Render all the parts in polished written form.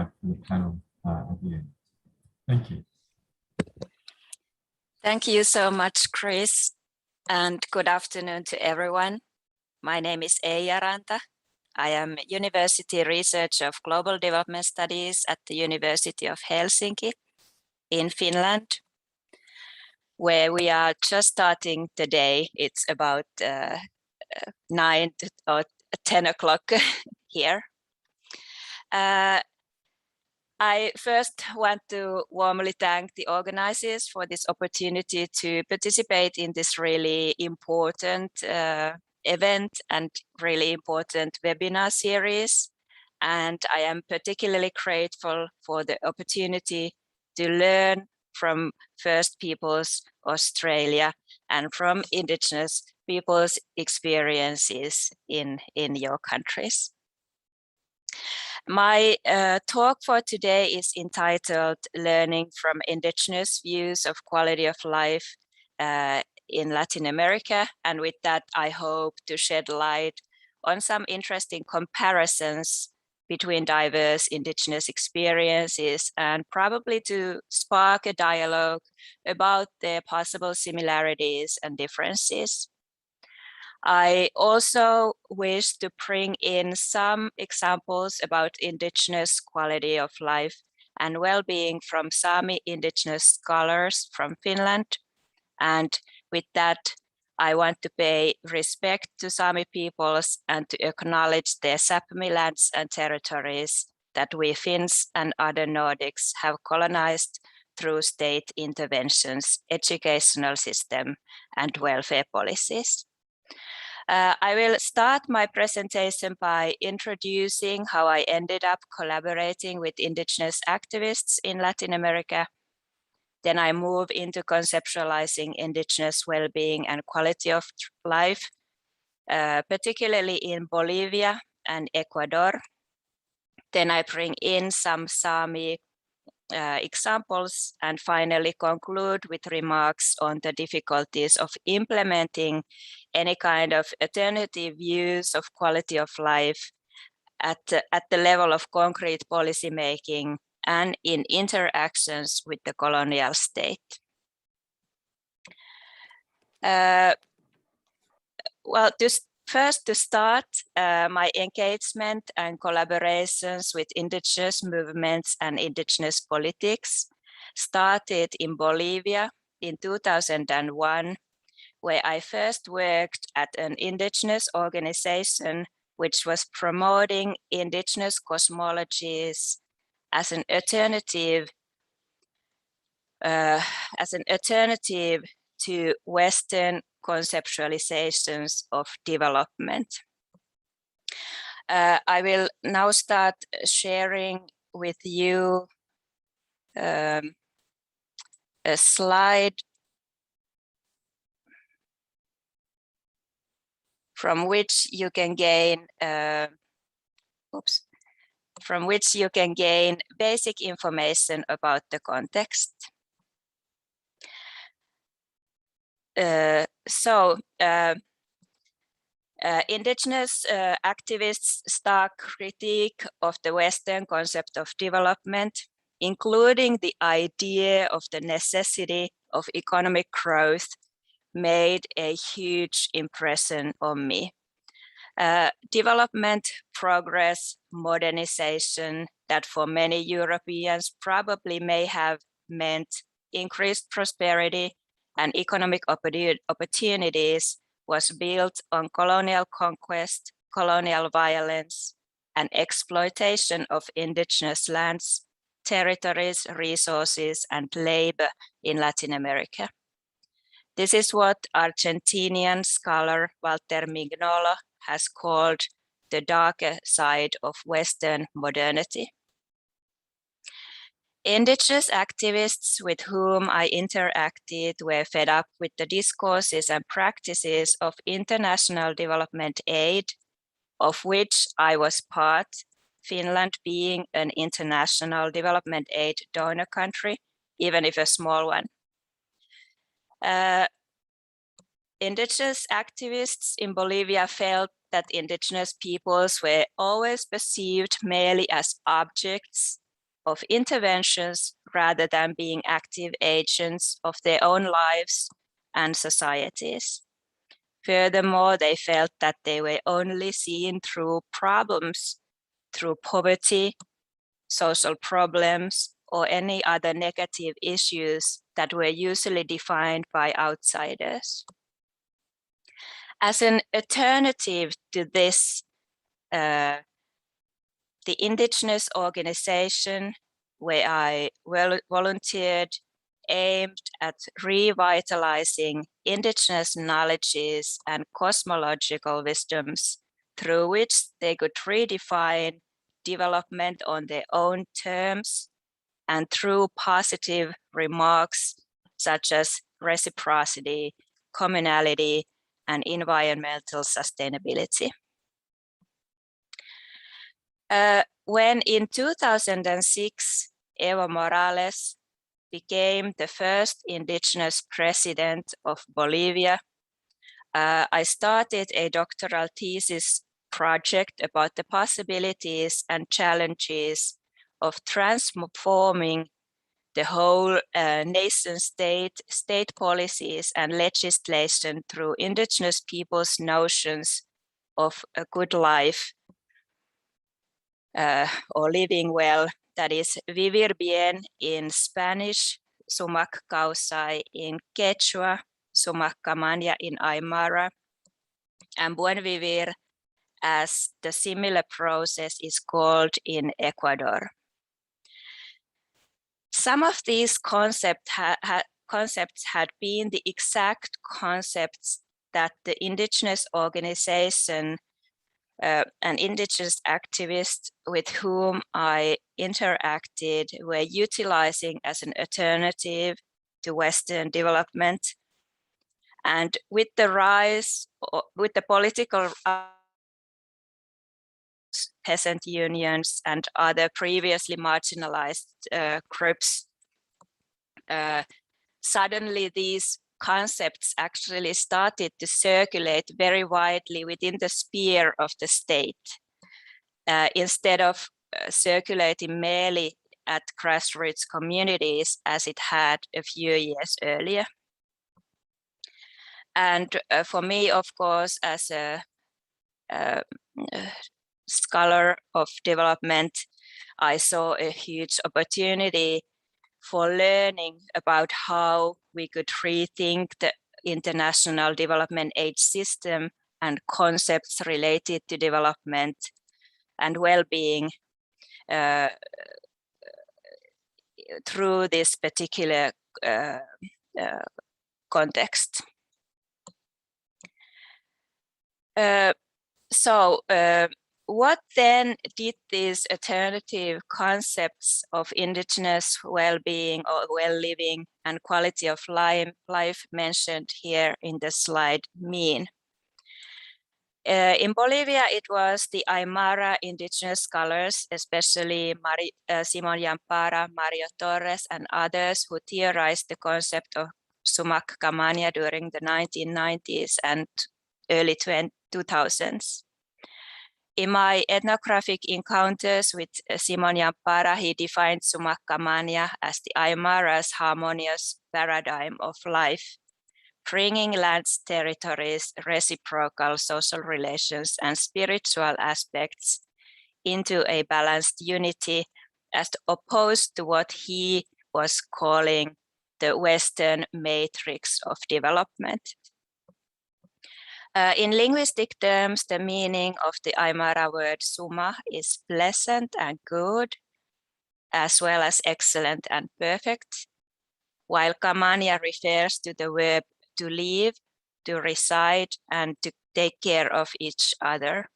back to the panel at the end. Thank you. Thank you so much, Chris, and good afternoon to everyone. My name is Eija Ranta. I am University Researcher of Global Development Studies at the University of Helsinki in Finland, where we are just starting today. It's about 9 or 10 o'clock here. I first want to warmly thank the organizers for this opportunity to participate in this really important event and really important webinar series. And I am particularly grateful for the opportunity to learn from First Peoples Australia and from Indigenous peoples' experiences in your countries. My talk for today is entitled Learning from Indigenous Views of Quality of Life in Latin America. And with that, I hope to shed light on some interesting comparisons between diverse Indigenous experiences and probably to spark a dialogue about their possible similarities and differences. I also wish to bring in some examples about Indigenous quality of life and well-being from Sami Indigenous scholars from Finland. And with that, I want to pay respect to Sami peoples and to acknowledge their Sapmi lands and territories that we Finns and other Nordics have colonized through state interventions, educational system, and welfare policies. I will start my presentation by introducing how I ended up collaborating with Indigenous activists in Latin America. Then I move into conceptualizing Indigenous well-being and quality of life, particularly in Bolivia and Ecuador. Then I bring in some Sami examples and finally conclude with remarks on the difficulties of implementing any kind of alternative views of quality of life at the level of concrete policy making and in interactions with the colonial state. Well, first to start, my engagement and collaborations with Indigenous movements and Indigenous politics started in Bolivia in 2001, where I first worked at an Indigenous organization which was promoting Indigenous cosmologies as an alternative to Western conceptualizations of development. I will now start sharing with you a slide from which you can gain basic information about the context. Indigenous activists' stark critique of the Western concept of development, including the idea of the necessity of economic growth, made a huge impression on me. Development, progress, modernization that for many Europeans probably may have meant increased prosperity and economic opportunities was built on colonial conquest, colonial violence, and exploitation of Indigenous lands, territories, resources, and labor in Latin America. This is what Argentinian scholar Walter Mignolo has called the darker side of Western modernity. Indigenous activists with whom I interacted were fed up with the discourses and practices of international development aid, of which I was part, Finland being an international development aid donor country, even if a small one. Indigenous activists in Bolivia felt that Indigenous peoples were always perceived merely as objects of interventions rather than being active agents of their own lives and societies. Furthermore, they felt that they were only seen through problems, through poverty, social problems, or any other negative issues that were usually defined by outsiders. As an alternative to this, the indigenous organization where I volunteered aimed at revitalizing indigenous knowledges and cosmological wisdoms through which they could redefine development on their own terms and through positive remarks such as reciprocity, communality, and environmental sustainability. When in 2006, Evo Morales became the first indigenous president of Bolivia, I started a doctoral thesis project about the possibilities and challenges of transforming the whole nation state policies and legislation through indigenous people's notions of a good life or living well. That is vivir bien in Spanish, sumak causai in Quechua, sumak camania in Aymara, and buen vivir as the similar process is called in Ecuador. Some of these concepts had been the exact concepts that the indigenous organization and indigenous activists with whom I interacted were utilizing as an alternative to Western development. And with the rise, with the political peasant unions and other previously marginalized groups, suddenly these concepts actually started to circulate very widely within the sphere of the state, instead of circulating merely at grassroots communities as it had a few years earlier. And for me, of course, as a scholar of development, I saw a huge opportunity for learning about how we could rethink the international development aid system and concepts related to development and well-being through this particular context. What then did these alternative concepts of indigenous well-being or well-living and quality of life mentioned here in the slide mean? In Bolivia, it was the Aymara indigenous scholars, especially Simon Yampara, Mario Torres, and others who theorized the concept of sumak camania during the 1990s and early 2000s. In my ethnographic encounters with Simon Yampara, he defined sumak camania as the Aymara's harmonious paradigm of life, bringing lands, territories, reciprocal social relations, and spiritual aspects into a balanced unity, as opposed to what he was calling the Western matrix of development. In linguistic terms, the meaning of the Aymara word suma is pleasant and good, as well as excellent and perfect, while camania refers to the verb to live, to reside, and to take care of each other.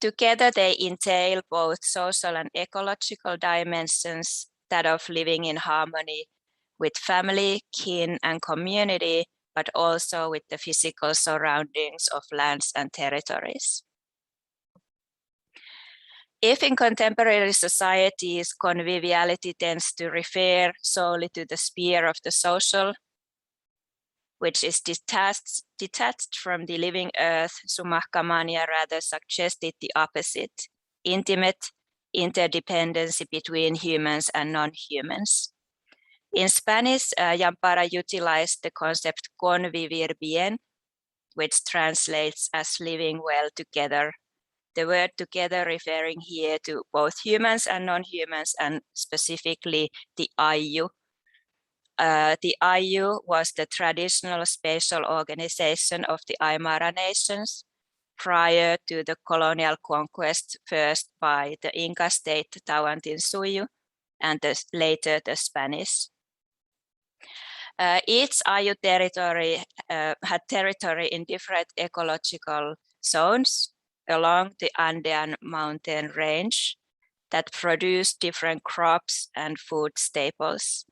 Together, they entail both social and ecological dimensions, that of living in harmony with family, kin, and community, but also with the physical surroundings of lands and territories. If in contemporary societies, conviviality tends to refer solely to the sphere of the social, which is detached from the living earth, sumak camania rather suggested the opposite, intimate, interdependency between humans and non-humans. In Spanish, Yampara utilized the concept convivir bien, which translates as living well together. The word together referring here to both humans and non-humans, and specifically the Ayu. The Ayu was the traditional spatial organization of the Aymara nations prior to the colonial conquest, first by the Inca state Tawantinsuyu and later the Spanish. Each Ayu territory had territory in different ecological zones along the Andean mountain range that produced different crops and food staples.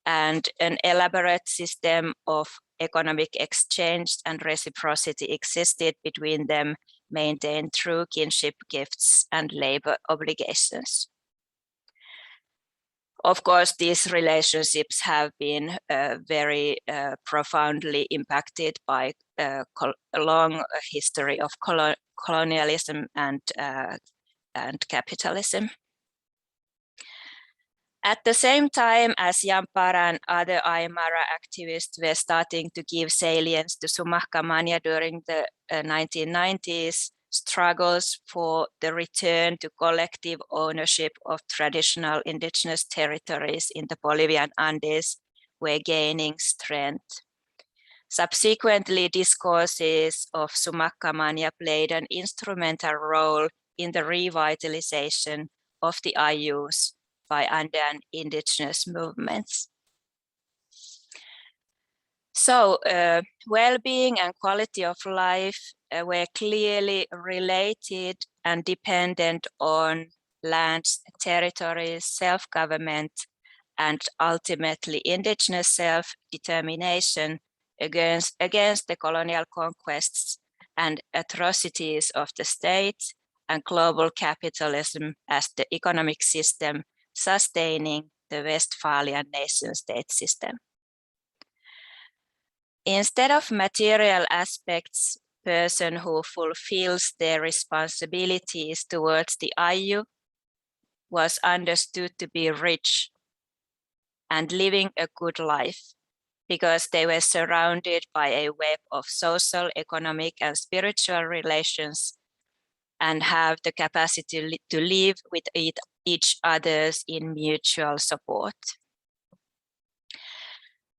And an elaborate system of economic exchange and reciprocity existed between them, maintained through kinship gifts and labor obligations. Of course, these relationships have been very profoundly impacted by a long history of colonialism and capitalism. At the same time as Yampara and other Aymara activists were starting to give salience to Sumahkamania during the 1990s, struggles for the return to collective ownership of traditional indigenous territories in the Bolivian Andes were gaining strength. Subsequently, discourses of Sumahkamania played an instrumental role in the revitalization of the Ayus by Andean indigenous movements. So well-being and quality of life were clearly related and dependent on lands, territories, self-government, and ultimately indigenous self-determination against the colonial conquests and atrocities of the state and global capitalism as the economic system sustaining the Westphalian nation-state system. Instead of material aspects, person who fulfills their responsibilities towards the Ayu was understood to be rich and living a good life because they were surrounded by a web of social, economic, and spiritual relations and have the capacity to live with each others in mutual support.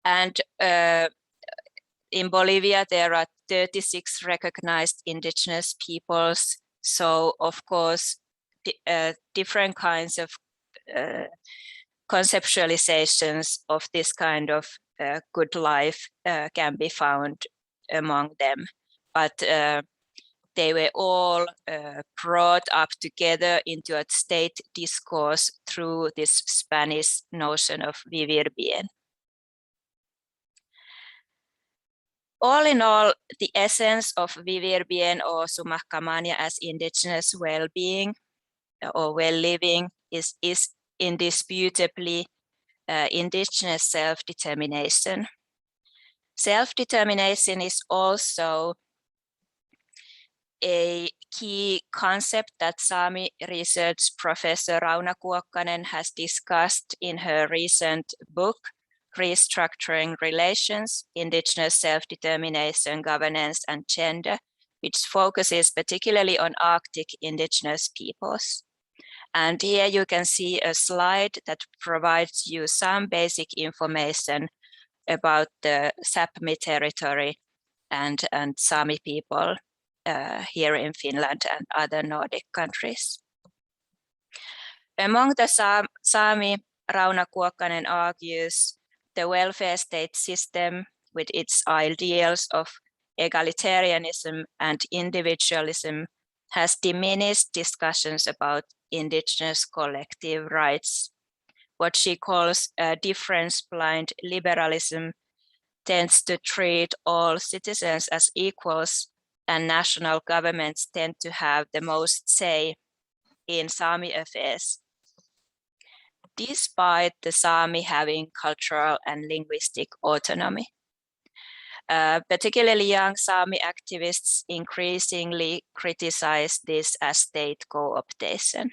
And in Bolivia, there are 36 recognized indigenous peoples. So of course, different kinds of conceptualizations of this kind of good life can be found among them. But they were all brought up together into a state discourse through this Spanish notion of vivir bien. All in all, the essence of vivir bien or Sumahkamania as indigenous well-being or well-living is indisputably indigenous self-determination. Self-determination is also a key concept that Sami research professor Rauno Kuokkanen has discussed in her recent book, Restructuring Relations, Indigenous Self-Determination, Governance and Gender, which focuses particularly on Arctic indigenous peoples. And here you can see a slide that provides you some basic information about the Sapmi territory and Sami people here in Finland and other Nordic countries. Among the Sami, Rauno Kuokkanen argues the welfare state system with its ideals of egalitarianism and individualism has diminished discussions about indigenous collective rights. What she calls difference-blind liberalism tends to treat all citizens as equals, and national governments tend to have the most say in Sami affairs, despite the Sami having cultural and linguistic autonomy. Particularly young Sami activists increasingly criticize this as state co-optation.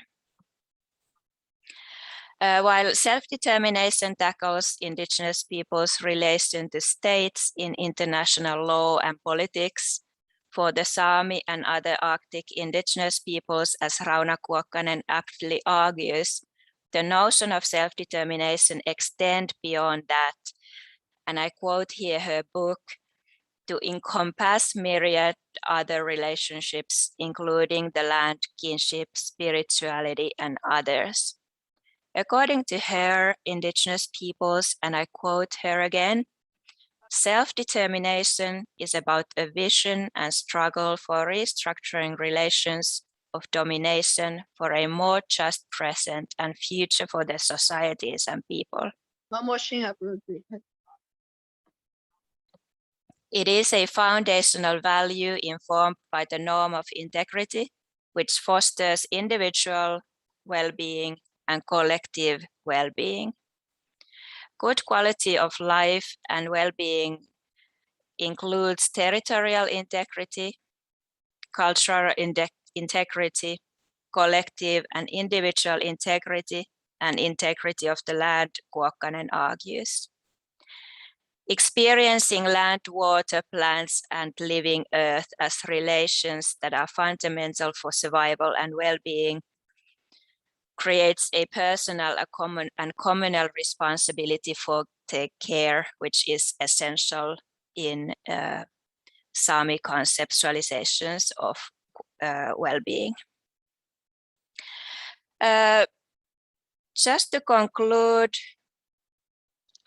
While self-determination tackles Indigenous peoples' relation to states in international law and politics, for the Sami and other Arctic Indigenous peoples, as Rauno Kuokkanen aptly argues, the notion of self-determination extends beyond that, and I quote here her book, to encompass myriad other relationships, including the land, kinship, spirituality, and others. According to her, Indigenous peoples, and I quote her again, self-determination is about a vision and struggle for restructuring relations of domination for a more just present and future for their societies and people. One more thing, please. It is a foundational value informed by the norm of integrity, which fosters individual well-being and collective well-being. Good quality of life and well-being includes territorial integrity, cultural integrity, collective and individual integrity, and integrity of the land, Kuokkanen argues. Experiencing land, water, plants, and living earth as relations that are fundamental for survival and well-being creates a personal and communal responsibility for take care, which is essential in Sami conceptualizations of well-being. Just to conclude,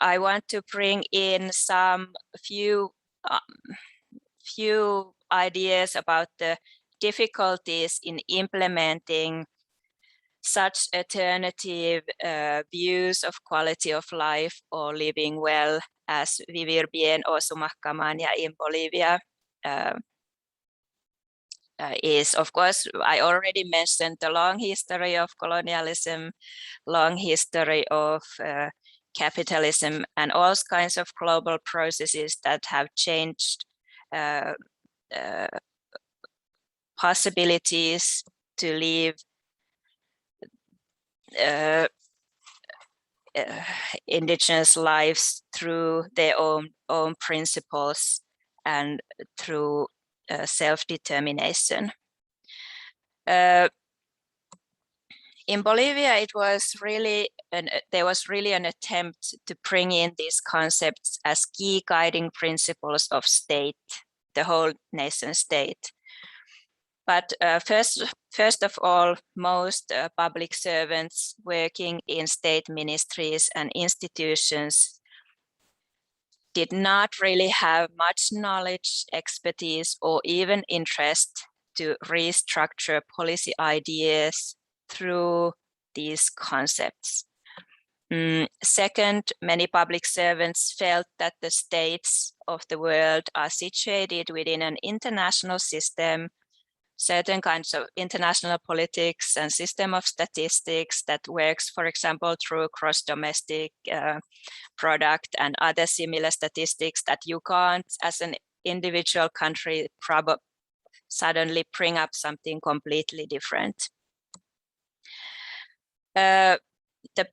I want to bring in some few ideas about the difficulties in implementing such alternative views of quality of life or living well as vivir bien o sumahkamania in Bolivia is. Of course, I already mentioned the long history of colonialism, long history of capitalism, and all kinds of global processes that have changed possibilities to live Indigenous lives through their own principles and through self-determination. In Bolivia, there was really an attempt to bring in these concepts as key guiding principles of state, the whole nation state. But first of all, most public servants working in state ministries and institutions did not really have much knowledge, expertise, or even interest to restructure policy ideas through these concepts. Second, many public servants felt that the states of the world are situated within an international system, certain kinds of international politics and system of statistics that works, for example, through cross-domestic product and other similar statistics that you can't, as an individual country, suddenly bring up something completely different. The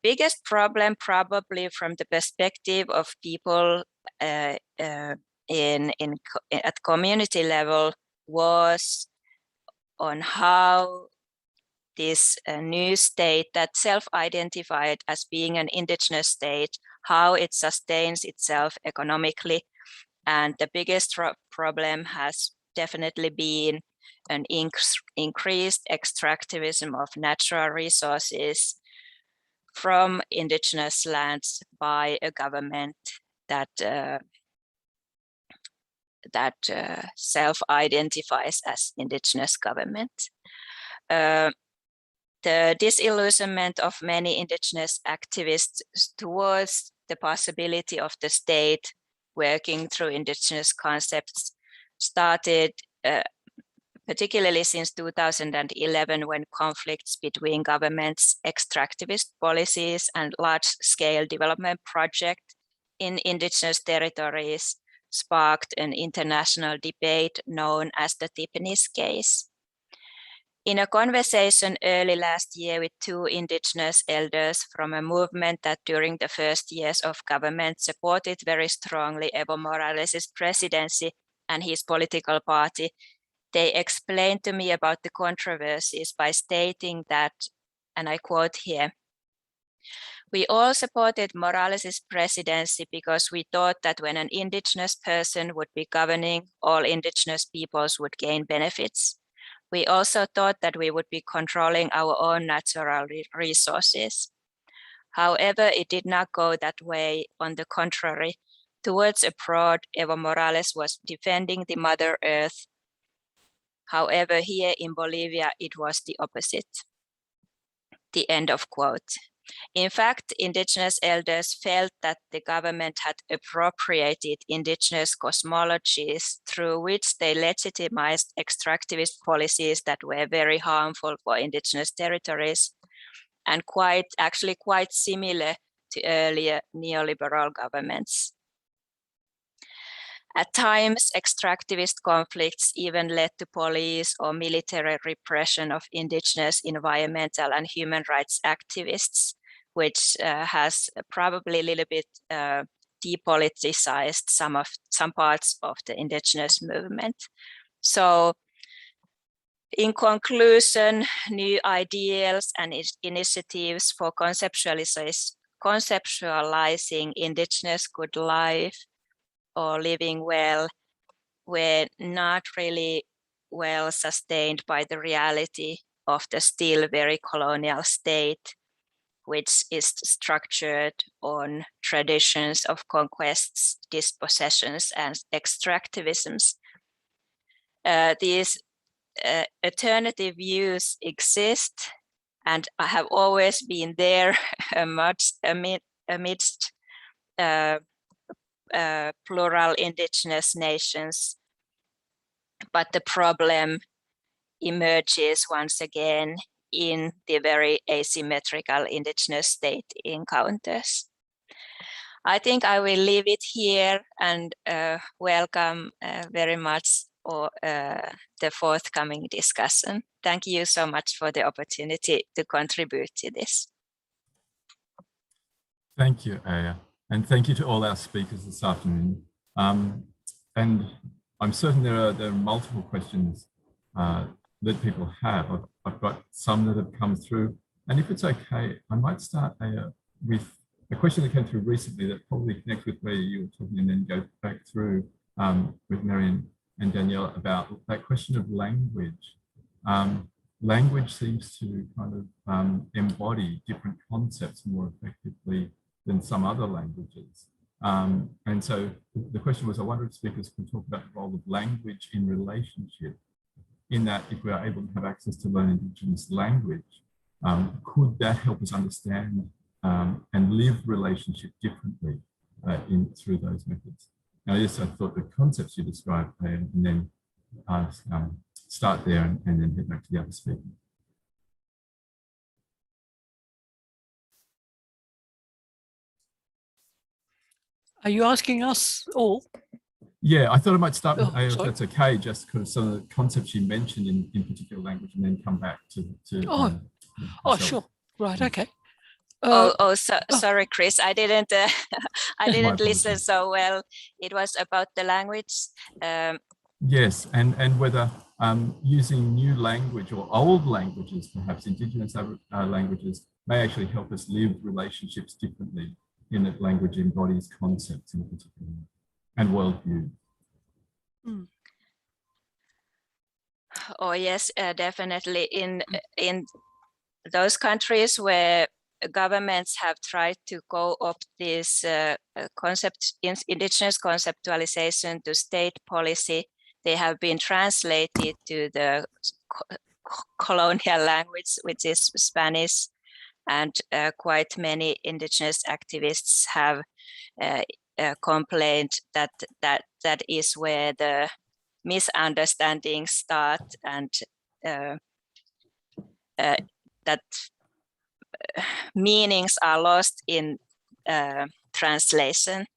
biggest problem, probably from the perspective of people at community level, was on how this new state that self-identified as being an indigenous state, how it sustains itself economically. And the biggest problem has definitely been an increased extractivism of natural resources from indigenous lands by a government that self-identifies as indigenous government. The disillusionment of many indigenous activists towards the possibility of the state working through indigenous concepts started particularly since 2011, when conflicts between governments, extractivist policies, and large-scale development projects in indigenous territories sparked an international debate known as the Tippini's case. In a conversation early last year with 2 Indigenous elders from a movement that during the first years of government supported very strongly Evo Morales' presidency and his political party, they explained to me about the controversies by stating that, and I quote here, "We all supported Morales' presidency because we thought that when an Indigenous person would be governing, all Indigenous peoples would gain benefits. We also thought that we would be controlling our own natural resources. However, it did not go that way. On the contrary, towards abroad, Evo Morales was defending the Mother Earth. However, here in Bolivia, it was the opposite." The end of quote. In fact, Indigenous elders felt that the government had appropriated Indigenous cosmologies through which they legitimized extractivist policies that were very harmful for Indigenous territories and actually quite similar to earlier neoliberal governments. At times, extractivist conflicts even led to police or military repression of Indigenous environmental and human rights activists, which has probably a little bit depoliticized some parts of the Indigenous movement. So, in conclusion, new ideals and initiatives for conceptualizing Indigenous good life or living well were not really well sustained by the reality of the still very colonial state, which is structured on traditions of conquests, dispossessions, and extractivisms. These alternative views exist and have always been there amidst plural Indigenous nations, but the problem emerges once again in the very asymmetrical Indigenous state encounters. I think I will leave it here and welcome very much the forthcoming discussion. Thank you so much for the opportunity to contribute to this. Thank you, Eija. And thank you to all our speakers this afternoon. And I'm certain there are multiple questions that people have. I've got some that have come through. And if it's okay, I might start with a question that came through recently that probably connects with where you were talking and then go back through with Marion and Danielle about that question of language. Language seems to kind of embody different concepts more effectively than some other languages. And so the question was, I wonder if speakers could talk about the role of language in relationship, in that if we are able to have access to learn Indigenous language, could that help us understand and live relationship differently through those methods? Now, yes, I thought the concepts you described, and then start there and then head back to the other speaker. Are you asking us all? Yeah, I thought I might start with if that's okay, just because some of the concepts you mentioned in particular language, and then come back to Sure. Right, okay. Sorry, Chris. I didn't listen so well. It was about the language. Yes, and whether using new language or old languages, perhaps Indigenous languages, may actually help us live relationships differently in that language embodies concepts in particular and worldview. Oh yes, definitely. In those countries where governments have tried to co-opt this Indigenous conceptualization to state policy, they have been translated to the colonial language, which is Spanish, and quite many Indigenous activists have complained that is where the misunderstandings start, and that meanings are lost in translation.